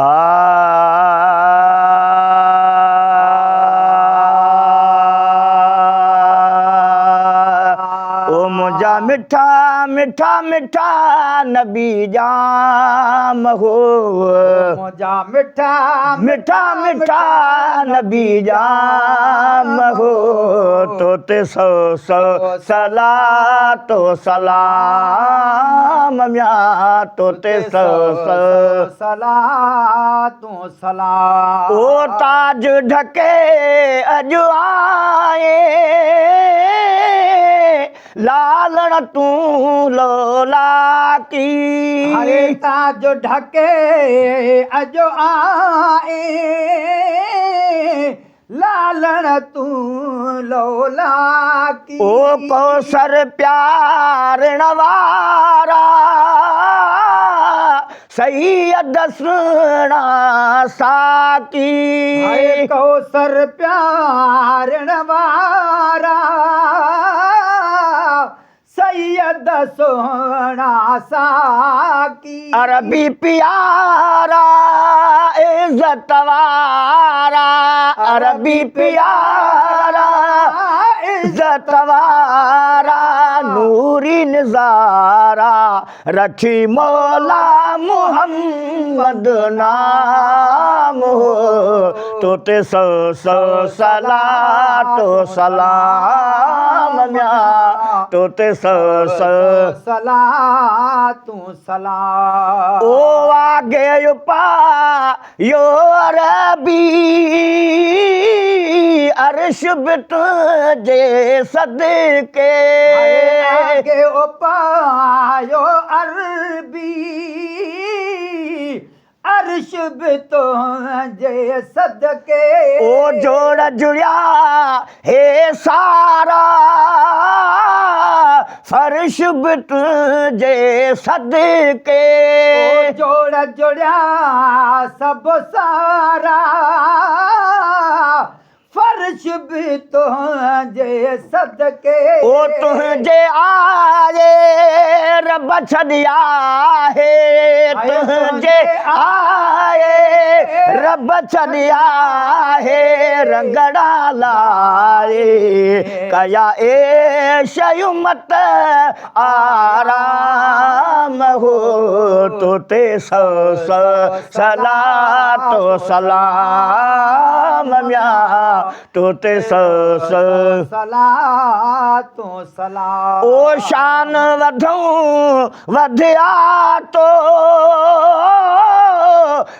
ओ मुझा मिठा मिठा मिठा नबी जाम हो, मुझा मिठा मिठा मिठा नबी जाम हो, तोते सौ सौ सला तो सलाम म्या, तोते सौ सौ सला तू सला। ओ ताज ढके अॼु आए लालण तू लोला की, हरे ताज ढके अजो आए लालण तू लोला की। ओ कौसर प्यारण वारा सैयद सुणा साकी, हरे कौसर प्यारण वारा सैयद सोहना साकी। अरबी प्यारा इज्जत वारा, अरबी प्यारा इज्जत वारा नूरी नजारा रखी मौला मुहम्मद नाम हो, तोते सौ सौ सला तो सलाम म्या, तोते सौ सौ सला तू सला। ओ आगे उपा यो अरबी अर्श बित जे सदके, आगे उपायो अरबी अर्श भी तो जे सदके। ओ जोड़ जुड़िया हे सारा फर्श बित जे सदके, ओ जोड़ जुड़िया सब सारा फर्श भी तो जे सदके। ओ तुझे आए रब छदिया है, तुझे आए रब छदिया है रंगड़ा लाए कया ए शयुमत आराम हो, तोते सौ सौ सला तो सलाम म्या, तोते सौ सौ सला तू सला। ओ शान वधूं वधिया तो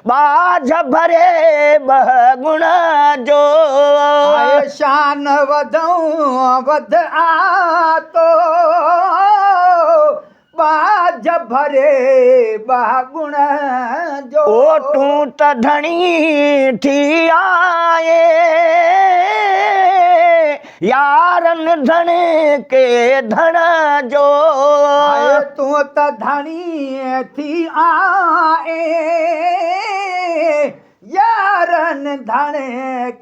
बाझ भरे बहुण जो, आए शान वधूं वध आ तो बाझ भरे बहुण जो। ओ तू त धणी थी आए यारन धन के धन जो, आए तू त धणी थी आए यारन धन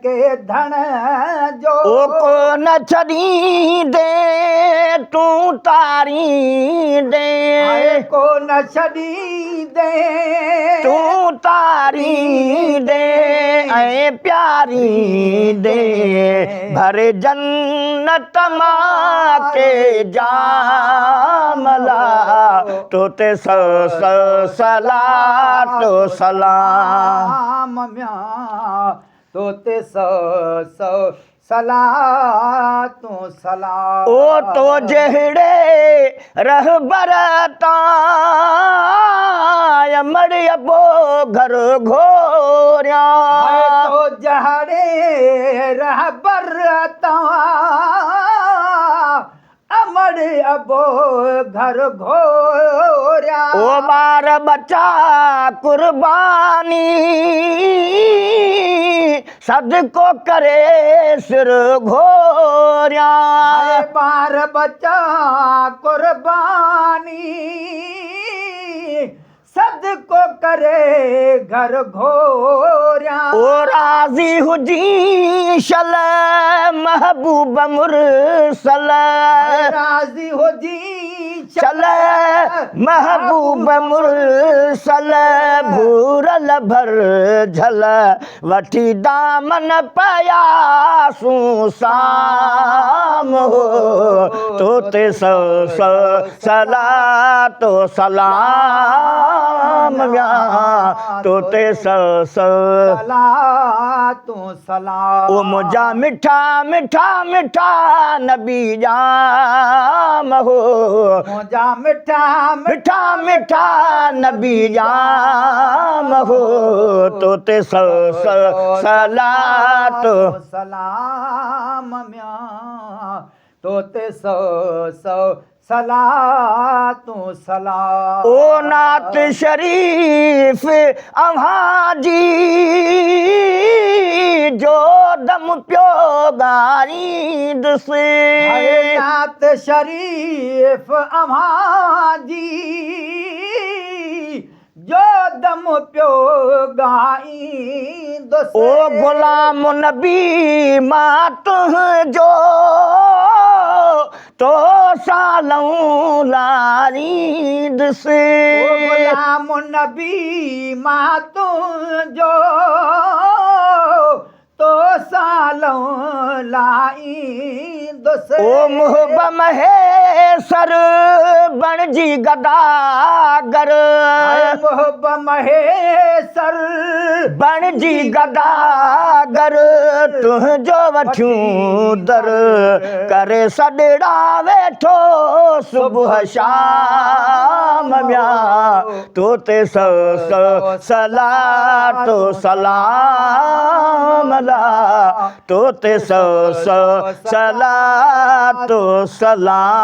के धन जो। ओ को न छड़ी दे तू तारी दे, आए को न छड़ी दे तू तारी दे ऐं प्यारी दे भरे जन्नत मां के जामला, तोते सौ सौ सला तो सलाम म्या, तोते सौ सौ सला तू सला। ओ तो जहिड़े रहबर ताय मड़िया बो घर घोरिया, तो जहड़े रहबर अमर अबो घर घोरिया। ओ बार बच्चा कुर्बानी सदको करे सिर घोरिया, बार बच्चा कुर्बानी सदको करे घर घोरिया। ओ राज़ी हुजी शल महबूब मुरसल, राज़ी हुजी चल महबूब मुरसल भूरल भर झल वठी दामन पयासूं साम हो तोते सौ सौ सलातो सलाम या तोते सौ सौ सलातो सलाम। ओ मुझा मिठा मिठा मिठा नबी जाम हो मुझा मिठा मिठा मिठा नबी जाम हो तोते सौ सौ सलातो सलाम म्या तोते सौ सौ सलातो सलाम। ओ नात शरीफ अव्हां जी जो दम पियो ॻाईंदुसि नात शरीफ़ अव्हां जी जो दम पियो ॻाईंदुसि। ओ गुलाम नबी मां तुंहिंजो तो सालऊं लारींदुसि ओ गुलाम नबी मां तुंहिंजो तो सालों लाईंदुसि। ओ मुहबम हे सर बणजी गदागर मुहबम हे सर बणजी गदागर तुंहिंजो वठियूं दर करे सॾड़ा वेठो सुबुह शाम म्या तोते सौ सौ सलातो सलाम ला तोते सौ सौ सलातो सलाम